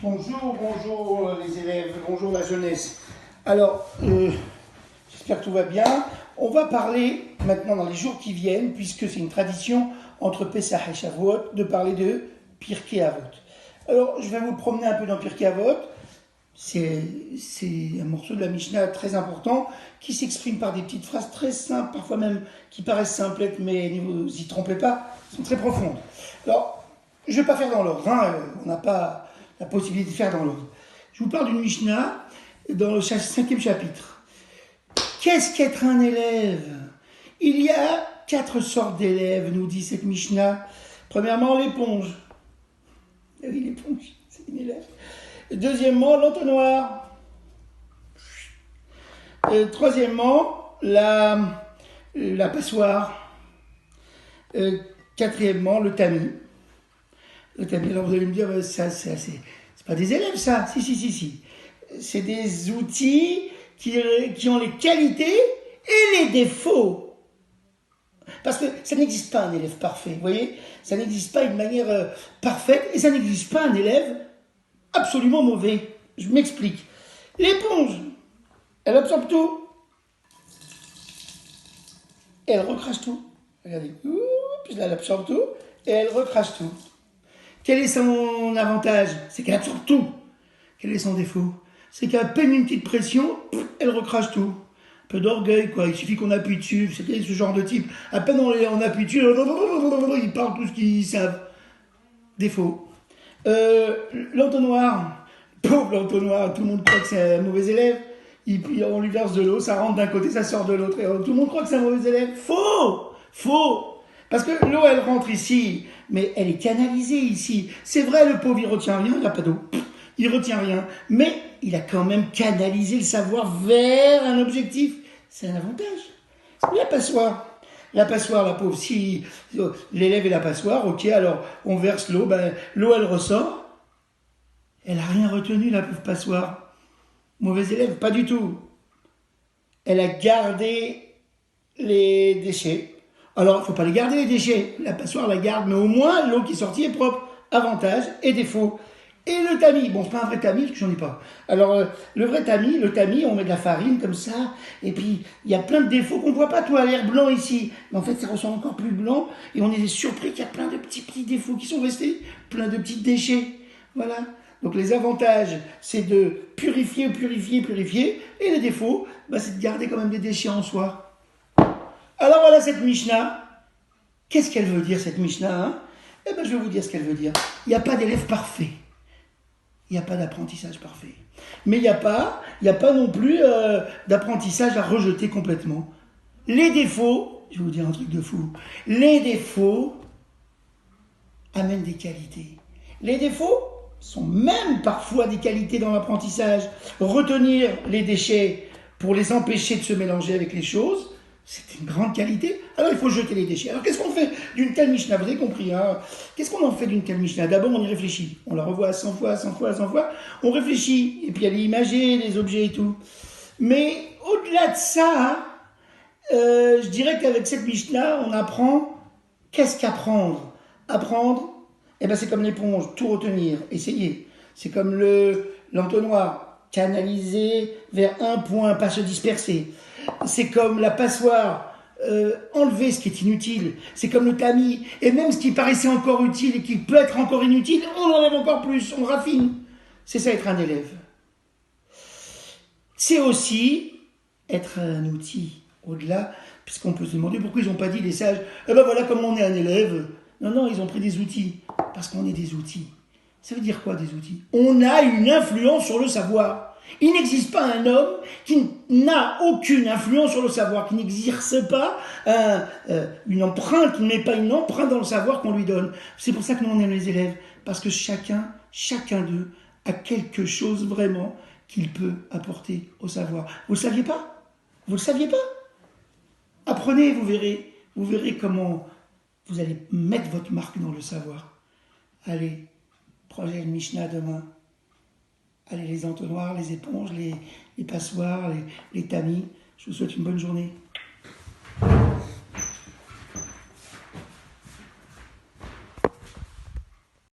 Bonjour, bonjour les élèves, bonjour la jeunesse. Alors, j'espère que tout va bien. On va parler maintenant dans les jours qui viennent, puisque c'est une tradition entre Pessah et Shavuot, de parler de Pirkei Avot. Alors, je vais vous promener un peu dans Pirkei Avot. C'est un morceau de la Mishnah très important qui s'exprime par des petites phrases très simples, parfois même qui paraissent simplettes, mais ne vous y trompez pas, sont très profondes. Alors, je ne vais pas faire dans l'ordre, on n'a pas la possibilité de faire dans l'ordre. Je vous parle d'une Mishnah dans le 5e chapitre. Qu'est-ce qu'être un élève? Il y a 4 sortes d'élèves, nous dit cette Mishnah. Premièrement, l'éponge. Oui, l'éponge, c'est une élève. Deuxièmement, l'entonnoir. Troisièmement, la passoire. Quatrièmement, le tamis. Le tamis, alors vous allez me dire, ça, c'est pas des élèves, ça. Si. C'est des outils qui ont les qualités et les défauts. Parce que ça n'existe pas un élève parfait, vous voyez? Ça n'existe pas une manière parfaite et ça n'existe pas un élève absolument mauvais. Je m'explique. L'éponge, elle absorbe tout. Et elle recrache tout. Regardez. Puis là, elle absorbe tout et elle recrache tout. Quel est son avantage? C'est qu'elle absorbe tout. Quel est son défaut? C'est qu'à peine une petite pression, elle recrache tout. Un peu d'orgueil, quoi. Il suffit qu'on appuie dessus. C'est ce genre de type. À peine on appuie dessus, ils parlent tout ce qu'ils savent. Défaut. L'entonnoir. Pauvre l'entonnoir. Tout le monde croit que c'est un mauvais élève. On lui verse de l'eau, ça rentre d'un côté, ça sort de l'autre. Tout le monde croit que c'est un mauvais élève. Faux. Parce que l'eau, elle rentre ici, mais elle est canalisée ici. C'est vrai, le pauvre, il retient rien, il n'a pas d'eau. Il retient rien. Mais il a quand même canalisé le savoir vers un objectif. C'est un avantage. La passoire, la pauvre, si l'élève est la passoire, ok, alors on verse l'eau, l'eau, elle ressort. Elle n'a rien retenu, la pauvre passoire. Mauvais élève, pas du tout. Elle a gardé les déchets. Alors, il ne faut pas les garder, les déchets. La passoire la garde, mais au moins, l'eau qui est sortie est propre. Avantage et défaut. Et le tamis, bon, c'est pas un vrai tamis, parce que j'en ai pas. Alors, le vrai tamis, on met de la farine comme ça, et puis, il y a plein de défauts qu'on ne voit pas, tout a l'air blanc ici. Mais en fait, ça ressemble encore plus blanc, et on est surpris qu'il y a plein de petits défauts qui sont restés, plein de petits déchets. Voilà. Donc, les avantages, c'est de purifier, et les défauts, c'est de garder quand même des déchets en soi. Alors voilà cette Mishnah. Qu'est-ce qu'elle veut dire cette Mishnah, je vais vous dire ce qu'elle veut dire. Il n'y a pas d'élève parfait. Il n'y a pas d'apprentissage parfait. Mais il n'y a pas non plus d'apprentissage à rejeter complètement. Les défauts, je vais vous dire un truc de fou, les défauts amènent des qualités. Les défauts sont même parfois des qualités dans l'apprentissage. Retenir les déchets pour les empêcher de se mélanger avec les choses, c'est une grande qualité. Alors il faut jeter les déchets. Alors qu'est-ce qu'on fait d'une telle Mishnah? Vous avez compris, Qu'est-ce qu'on en fait d'une telle Mishnah? D'abord on y réfléchit. On la revoit 100 fois. On réfléchit. Et puis elle est imagée, les objets et tout. Mais au-delà de ça, je dirais qu'avec cette Mishnah, on apprend. Qu'est-ce qu'apprendre? Apprendre, c'est comme l'éponge, tout retenir, essayer. C'est comme l'entonnoir, canaliser vers un point, pas se disperser. C'est comme la passoire, enlever ce qui est inutile. C'est comme le tamis. Et même ce qui paraissait encore utile et qui peut être encore inutile, on enlève encore plus, on raffine. C'est ça être un élève. C'est aussi être un outil au-delà, puisqu'on peut se demander pourquoi ils n'ont pas dit les sages, voilà comment on est un élève. Non, ils ont pris des outils, parce qu'on est des outils. Ça veut dire quoi des outils? On a une influence sur le savoir. Il n'existe pas un homme qui n'a aucune influence sur le savoir, qui n'exerce pas une empreinte, qui ne met pas une empreinte dans le savoir qu'on lui donne. C'est pour ça que nous on aime les élèves, parce que chacun d'eux a quelque chose vraiment qu'il peut apporter au savoir. Vous le saviez pas? Apprenez, vous verrez comment vous allez mettre votre marque dans le savoir. Allez, projet de Mishnah demain. Allez, les entonnoirs, les éponges, les passoires, les tamis. Je vous souhaite une bonne journée.